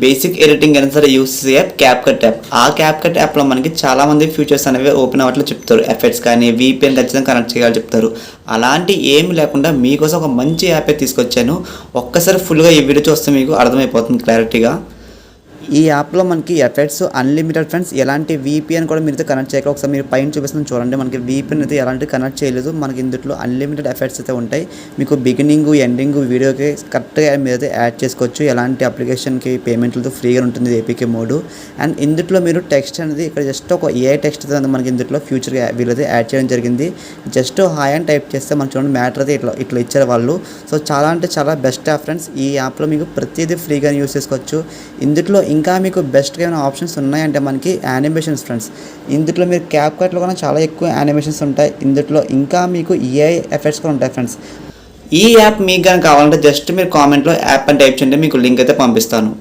Basic editing అయినా సరే use చేసే యాప్ క్యాప్కట్ యాప్. ఆ క్యాప్కట్ యాప్లో మనకి చాలామంది ఫ్యూచర్స్ అనేవి ఓపెన్ అవ్వట్లు చెప్తారు. ఎఫెక్ట్స్ కానీ VPN ఖచ్చితంగా కనెక్ట్ చేయాలి చెప్తారు. అలాంటి ఏమి లేకుండా మీకోసం ఒక మంచి యాపే తీసుకొచ్చాను. ఒక్కసారి ఫుల్గా ఈ వీడియో చూస్తే మీకు అర్థమైపోతుంది క్లారిటీగా. ఈ యాప్లో మనకి ఎఫెక్ట్స్ అన్లిమిటెడ్ ఫ్రెండ్స్. ఎలాంటి VPN కూడా మీరు కనెక్ట్ చేయక ఒకసారి మీరు పైన చూపిస్తాను చూడండి. మనకి VPN అయితే ఎలాంటి కనెక్ట్ చేయలేదు. మనకి ఇందులో అన్లిమిటెడ్ ఎఫెక్ట్స్ అయితే ఉంటాయి. మీకు బిగినింగ్ ఎండింగ్ వీడియోకి కరెక్ట్గా మీరు అయితే యాడ్ చేసుకోవచ్చు. ఎలాంటి అప్లికేషన్కి పేమెంట్లతో ఫ్రీగా ఉంటుంది APK మోడ్. అండ్ ఇందులో మీరు టెక్స్ట్ అనేది ఇక్కడ జస్ట్ ఒక AI టెక్స్ట్ మనకి ఇందులో ఫ్యూచర్గా వీళ్ళైతే యాడ్ చేయడం జరిగింది. జస్ట్ హాయ్ అని టైప్ చేస్తే మనకి చూడండి మ్యాటర్ అయితే ఇట్లా ఇచ్చారు వాళ్ళు. సో చాలా అంటే చాలా బెస్ట్ యాప్ ఫ్రెండ్స్. ఈ యాప్లో మీకు ప్రతిదీ ఫ్రీగా యూస్ చేసుకోవచ్చు. ఇందులో ఇంకా మీకు బెస్ట్గా ఏమైనా ఆప్షన్స్ ఉన్నాయంటే మనకి యానిమేషన్స్ ఫ్రెండ్స్. ఇందులో మీరు క్యాప్కట్లో కూడా చాలా ఎక్కువ యానిమేషన్స్ ఉంటాయి. ఇందులో ఇంకా మీకు AI ఎఫెక్ట్స్ కూడా ఉంటాయి ఫ్రెండ్స్. ఈ యాప్ మీకు కానీ కావాలంటే జస్ట్ మీరు కామెంట్లో యాప్ అని టైప్ చేయండి, మీకు లింక్ అయితే పంపిస్తాను.